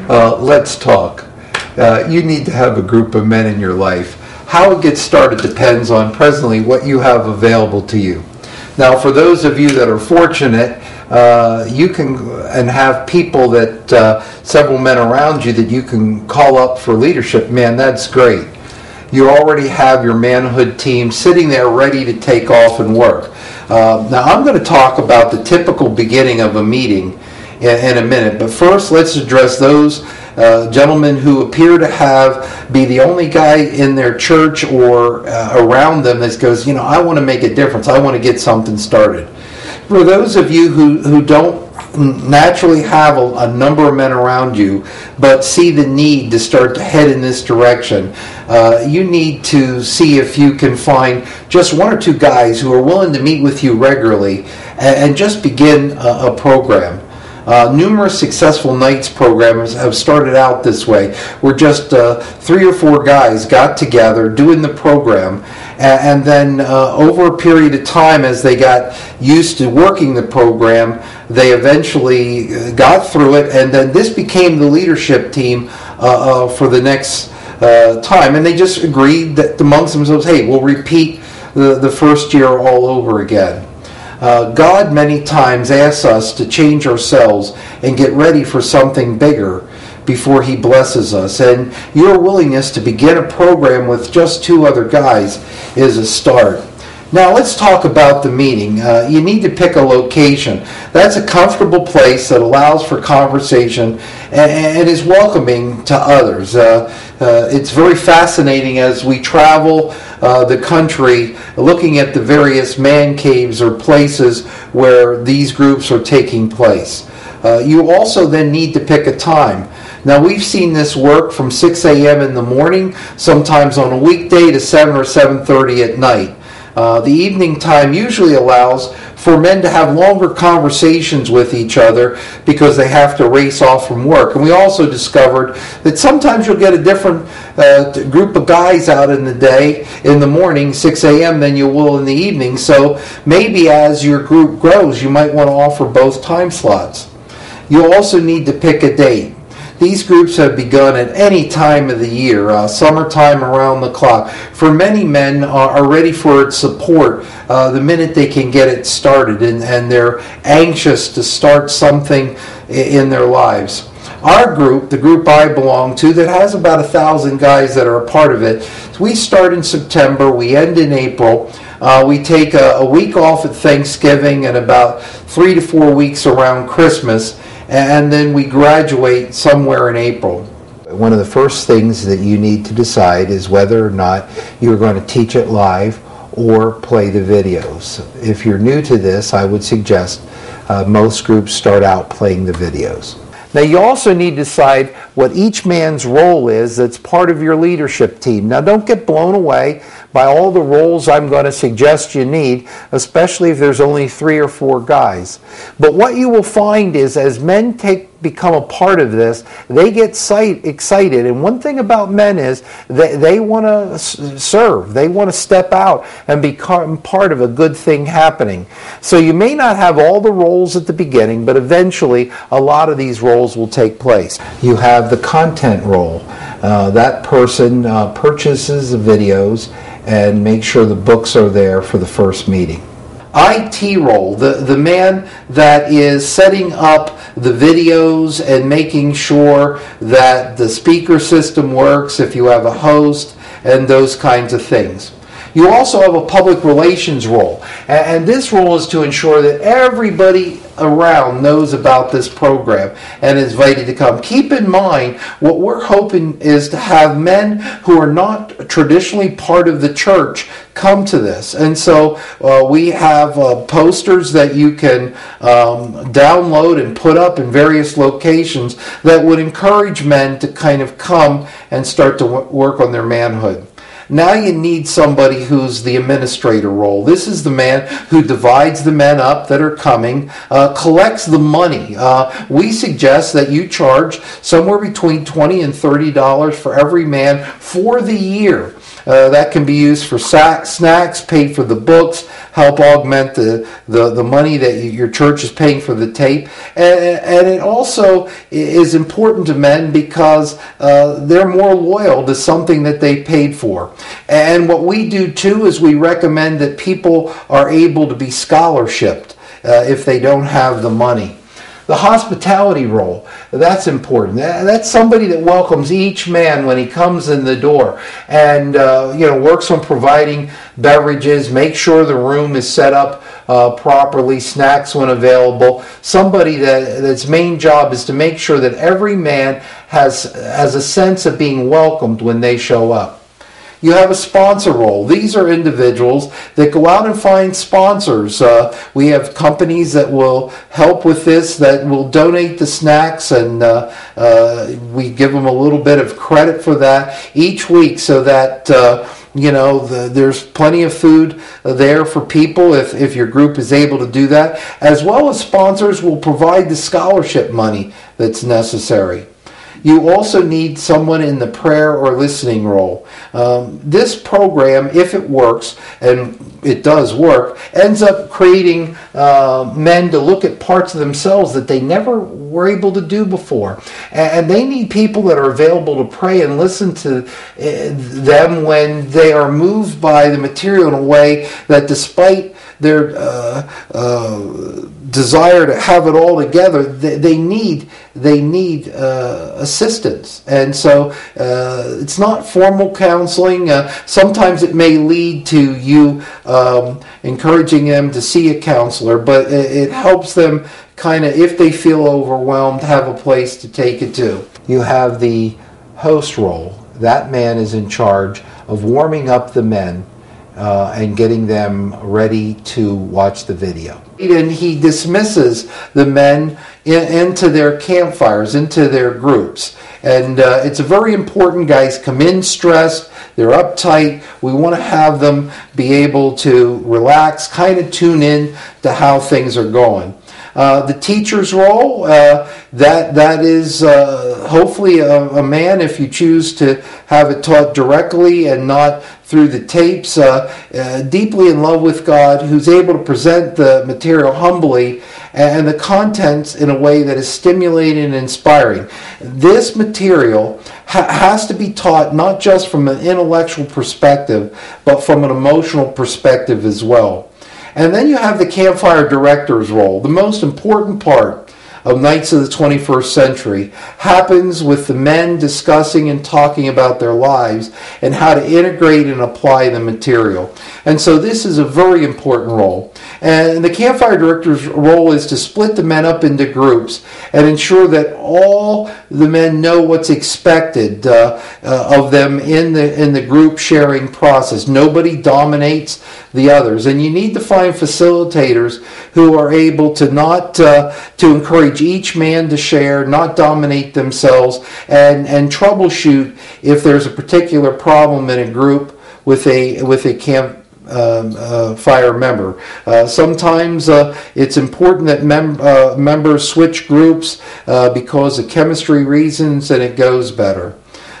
Let's talk. You need to have a group of men in your life. How it gets started depends on presently what you have available to you. Now, for those of you that are fortunate, you can and have people that several men around you that you can call up for leadership. Man, that's great. You already have your manhood team sitting there ready to take off and work. Now, I'm going to talk about the typical beginning of a meeting in a minute, but first let's address those gentlemen who appear to be the only guy in their church or around them that goes, I want to make a difference. I want to get something started. For those of you who don't naturally have a number of men around you, but see the need to start to head in this direction, you need to see if you can find just one or two guys who are willing to meet with you regularly and just begin a program. Numerous successful Knights programs have started out this way, where just 3 or 4 guys got together doing the program, and then over a period of time, as they got used to working the program, they eventually got through it, and then this became the leadership team for the next time. And they just agreed that amongst themselves, hey, we'll repeat the first year all over again. God many times asks us to change ourselves and get ready for something bigger before He blesses us. And your willingness to begin a program with just 2 other guys is a start. Now let's talk about the meeting. You need to pick a location. That's a comfortable place that allows for conversation and is welcoming to others. It's very fascinating as we travel the country looking at the various man caves or places where these groups are taking place. You also then need to pick a time. Now, we've seen this work from 6 a.m. in the morning, sometimes on a weekday, to 7 or 7:30 at night. The evening time usually allows for men to have longer conversations with each other because they have to race off from work. And we also discovered that sometimes you'll get a different group of guys out in the day, in the morning, 6 a.m., than you will in the evening. So maybe as your group grows, you might want to offer both time slots. You'll also need to pick a date. These groups have begun at any time of the year, summertime around the clock. For many men are ready for its support the minute they can get it started, and they're anxious to start something in their lives. Our group, the group I belong to, that has about 1,000 guys that are a part of it, we start in September, we end in April. We take a week off at Thanksgiving and about 3 to 4 weeks around Christmas, and then we graduate somewhere in April. One of the first things that you need to decide is whether or not you're going to teach it live or play the videos. If you're new to this, I would suggest most groups start out playing the videos. Now, you also need to decide what each man's role is that's part of your leadership team. Now, don't get blown away by all the roles I'm going to suggest you need, especially if there's only 3 or 4 guys. But what you will find is as men become a part of this, they get excited. And one thing about men is they want to serve. They want to step out and become part of a good thing happening. So you may not have all the roles at the beginning, but eventually a lot of these roles will take place. You have the content role. That person purchases the videos and makes sure the books are there for the first meeting. IT role, the man that is setting up the videos and making sure that the speaker system works, if you have a host, and those kinds of things. You also have a public relations role, and this role is to ensure that everybody around knows about this program and is invited to come. Keep in mind, what we're hoping is to have men who are not traditionally part of the church come to this. And so we have posters that you can download and put up in various locations that would encourage men to kind of come and start to work on their manhood. Now you need somebody who's the administrator role. This is the man who divides the men up that are coming, collects the money. We suggest that you charge somewhere between $20 and $30 for every man for the year. That can be used for snacks, pay for the books, help augment the money that your church is paying for the tape. And it also is important to men because they're more loyal to something that they paid for. And what we do too is we recommend that people are able to be scholarshiped if they don't have the money. The hospitality role, that's important. That's somebody that welcomes each man when he comes in the door and works on providing beverages, make sure the room is set up properly, snacks when available. Somebody that's main job is to make sure that every man has a sense of being welcomed when they show up. You have a sponsor role. These are individuals that go out and find sponsors. We have companies that will help with this, that will donate the snacks, and we give them a little bit of credit for that each week so that there's plenty of food there for people if your group is able to do that, as well as sponsors will provide the scholarship money that's necessary. You also need someone in the prayer or listening role. This program, if it works, and it does work, ends up creating men to look at parts of themselves that they never were able to do before. And they need people that are available to pray and listen to them when they are moved by the material in a way that, despite their desire to have it all together, they need assistance. And so it's not formal counseling. Sometimes it may lead to you encouraging them to see a counselor, but it helps them kind of, if they feel overwhelmed, have a place to take it to. You have the host role. That man is in charge of warming up the men and getting them ready to watch the video. And he dismisses the men into their campfires, into their groups. And it's very important. Guys come in stressed, they're uptight. We want to have them be able to relax, kind of tune in to how things are going. The teacher's role, that is hopefully a man, if you choose to have it taught directly and not through the tapes, deeply in love with God, who's able to present the material humbly and the contents in a way that is stimulating and inspiring. This material has to be taught not just from an intellectual perspective, but from an emotional perspective as well. And then you have the campfire director's role. The most important part of Knights of the 21st Century happens with the men discussing and talking about their lives and how to integrate and apply the material. And so this is a very important role. And the campfire director's role is to split the men up into groups and ensure that all the men know what's expected of them in the group sharing process. Nobody dominates the others. And you need to find facilitators who are able to not to encourage each man to share, not dominate themselves, and troubleshoot if there's a particular problem in a group with a camp fire member. Sometimes it's important that members switch groups because of chemistry reasons, and it goes better.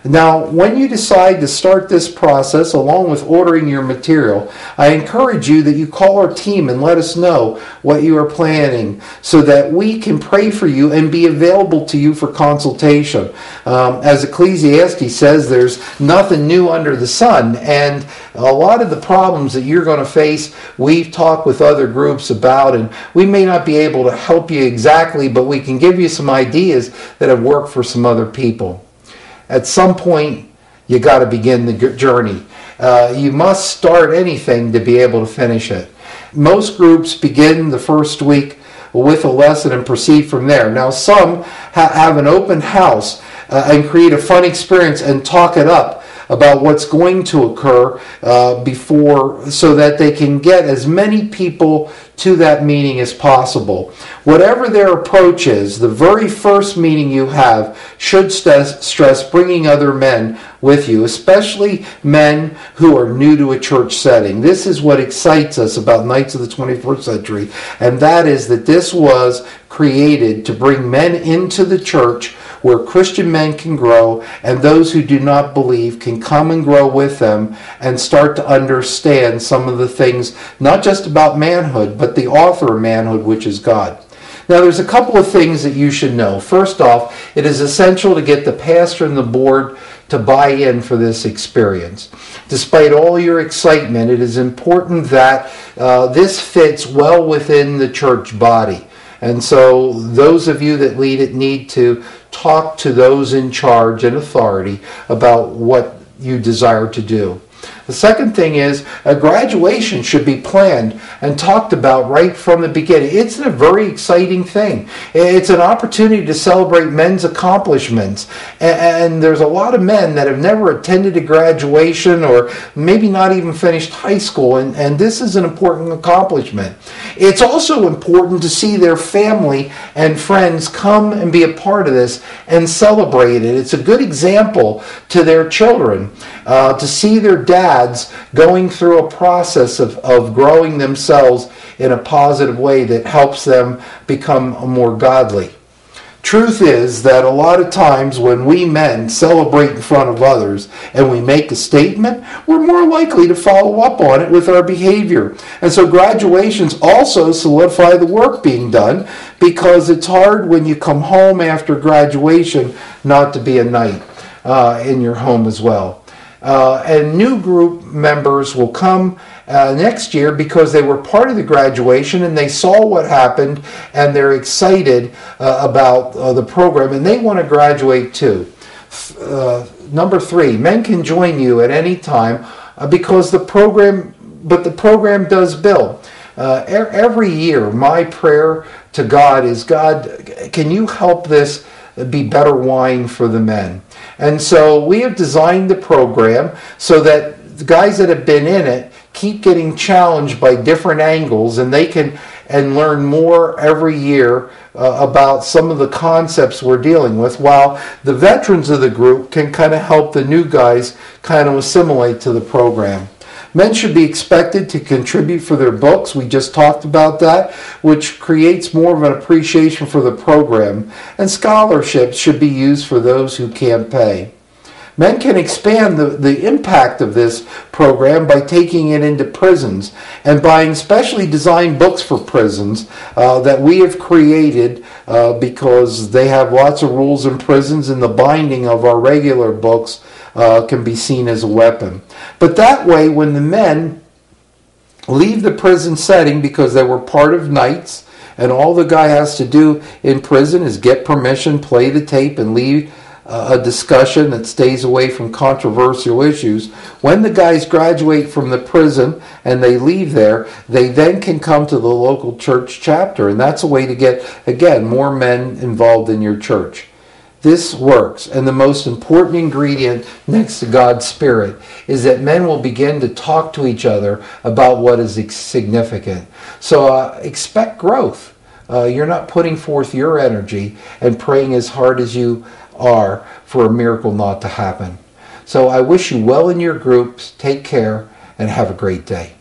Now, when you decide to start this process, along with ordering your material, I encourage you that you call our team and let us know what you are planning so that we can pray for you and be available to you for consultation. As Ecclesiastes says, there's nothing new under the sun, and a lot of the problems that you're going to face, we've talked with other groups about, and we may not be able to help you exactly, but we can give you some ideas that have worked for some other people. At some point, you got to begin the journey. You must start anything to be able to finish it. Most groups begin the first week with a lesson and proceed from there. Now, some have an open house and create a fun experience and talk it up about what's going to occur before, so that they can get as many people to that meeting as possible. Whatever their approach is, the very first meeting you have should stress bringing other men with you, especially men who are new to a church setting. This is what excites us about Knights of the 21st Century, and that is that this was created to bring men into the church where Christian men can grow, and those who do not believe can come and grow with them and start to understand some of the things, not just about manhood, but the author of manhood, which is God. Now, there's a couple of things that you should know. First off, it is essential to get the pastor and the board to buy in for this experience. Despite all your excitement, it is important that this fits well within the church body. And so those of you that lead it need to talk to those in charge and authority about what you desire to do. The second thing is a graduation should be planned and talked about right from the beginning. It's a very exciting thing. It's an opportunity to celebrate men's accomplishments. And there's a lot of men that have never attended a graduation or maybe not even finished high school. And this is an important accomplishment. It's also important to see their family and friends come and be a part of this and celebrate it. It's a good example to their children to see their dads going through a process of growing themselves in a positive way that helps them become more godly. Truth is that a lot of times when we men celebrate in front of others and we make a statement, we're more likely to follow up on it with our behavior. And so graduations also solidify the work being done, because it's hard when you come home after graduation not to be a knight in your home as well. And new group members will come next year because they were part of the graduation and they saw what happened and they're excited about the program and they want to graduate too. Number 3, men can join you at any time because the program does build. Every year my prayer to God is, God, can you help this be better wine for the men? And so we have designed the program so that the guys that have been in it keep getting challenged by different angles, and they can learn more every year about some of the concepts we're dealing with, while the veterans of the group can kind of help the new guys kind of assimilate to the program. Men should be expected to contribute for their books. We just talked about that, which creates more of an appreciation for the program. And scholarships should be used for those who can't pay. Men can expand the impact of this program by taking it into prisons and buying specially designed books for prisons that we have created because they have lots of rules in prisons, and the binding of our regular books can be seen as a weapon. But that way, when the men leave the prison setting because they were part of Knights, and all the guy has to do in prison is get permission, play the tape, and leave a discussion that stays away from controversial issues. When the guys graduate from the prison and they leave there, they then can come to the local church chapter, and that's a way to get, again, more men involved in your church. This works, and the most important ingredient next to God's Spirit is that men will begin to talk to each other about what is significant. So expect growth. You're not putting forth your energy and praying as hard as you are for a miracle not to happen. So I wish you well in your groups. Take care and have a great day.